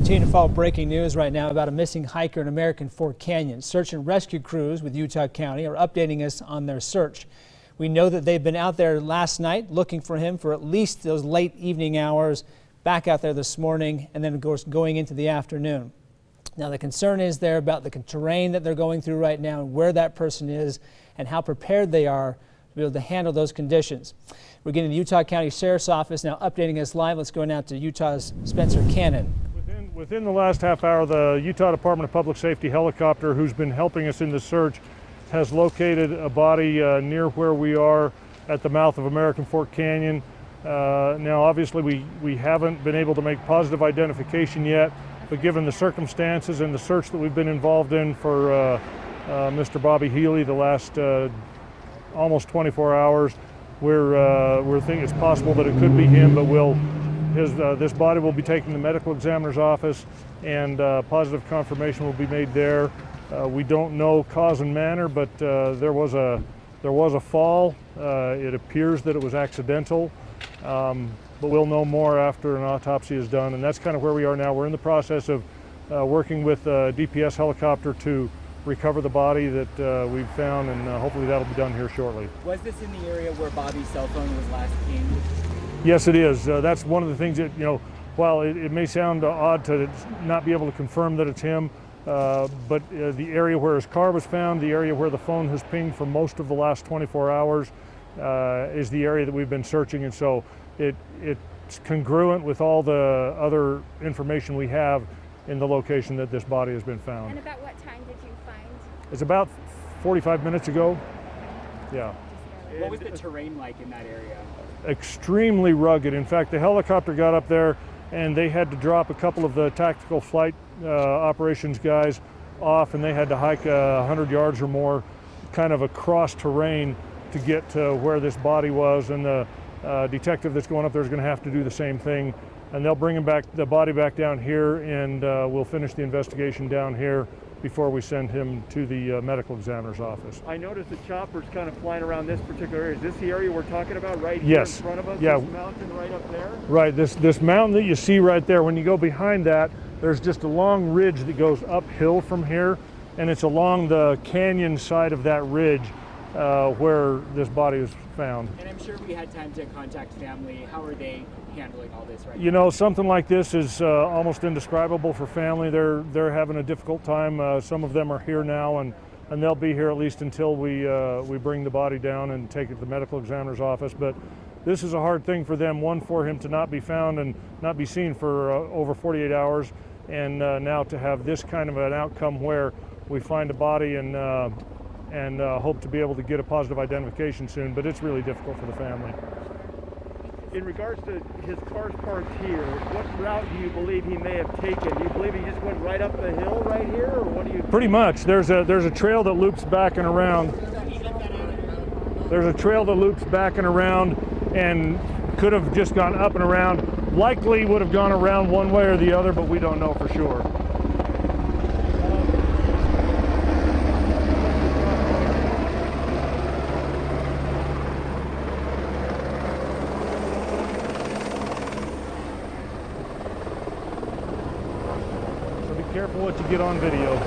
Continue to follow breaking news right now about a missing hiker in American Fork Canyon. Search and rescue crews with Utah County are updating us on their search. We know that they've been out there last night looking for him for at least those late evening hours, back out there this morning, and then of course going into the afternoon. Now the concern is there about the terrain that they're going through right now and where that person is and how prepared they are to be able to handle those conditions. We're getting the Utah County Sheriff's Office now updating us live. Let's go now to Utah's Spencer Cannon. Within the last half hour, the Utah Department of Public Safety helicopter, who's been helping us in the search, has located a body near where we are at the mouth of American Fork Canyon. Now, obviously, we haven't been able to make positive identification yet, but given the circumstances and the search that we've been involved in for Mr. Bobby Healy the last almost 24 hours, we're thinking it's possible that it could be him, but this body will be taken to the medical examiner's office, and positive confirmation will be made there. We don't know cause and manner, but there was a fall. It appears that it was accidental, but we'll know more after an autopsy is done, and that's kind of where we are now. We're in the process of working with a DPS helicopter to recover the body that we've found, and hopefully that'll be done here shortly. Was this in the area where Bobby's cell phone was last pinged? Yes, it is. That's one of the things that, while it may sound odd to not be able to confirm that it's him, but the area where his car was found, the area where the phone has pinged for most of the last 24 hours is the area that we've been searching, and so it's congruent with all the other information we have in the location that this body has been found. And about what time did you find? It's about 45 minutes ago. Yeah. What was the terrain like in that area? Extremely rugged. In fact, the helicopter got up there and they had to drop a couple of the tactical flight operations guys off, and they had to hike 100 yards or more kind of across terrain to get to where this body was, and the detective that's going up there is going to have to do the same thing, and they'll bring the body back down here, and we'll finish the investigation down here before we send him to the medical examiner's office. I noticed the chopper's kind of flying around this particular area. Is this the area we're talking about right yes. here in front of us? Yeah. This mountain right up there? Right, this mountain that you see right there, when you go behind that, there's just a long ridge that goes uphill from here, and it's along the canyon side of that ridge where this body was found. And I'm sure we had time to contact family. How are they handling all this right now? Something like this is almost indescribable for family. They're having a difficult time. Some of them are here now, and they'll be here at least until we bring the body down and take it to the medical examiner's office. But this is a hard thing for them, one, for him to not be found and not be seen for over 48 hours, and now to have this kind of an outcome where we find a body and hope to be able to get a positive identification soon, but it's really difficult for the family. In regards to his car's parked here, what route do you believe he may have taken? Do you believe he just went right up the hill right here, or what do you? Pretty much. There's a trail that loops back and around. There's a trail that loops back and around, and could have just gone up and around. Likely would have gone around one way or the other, but we don't know for sure. Careful what you get on video.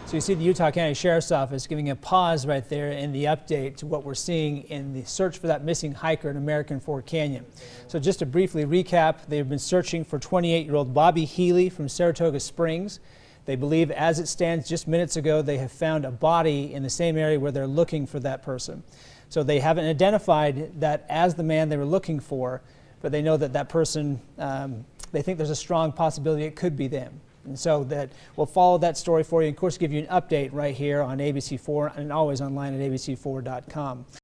So you see the Utah County Sheriff's Office giving a pause right there in the update to what we're seeing in the search for that missing hiker in American Fork Canyon. So just to briefly recap, they've been searching for 28-year-old Bobby Healy from Saratoga Springs. They believe, as it stands just minutes ago, they have found a body in the same area where they're looking for that person. So they haven't identified that as the man they were looking for, but they know that that person, they think there's a strong possibility it could be them. And so that we'll follow that story for you, and of course give you an update right here on ABC4 and always online at abc4.com.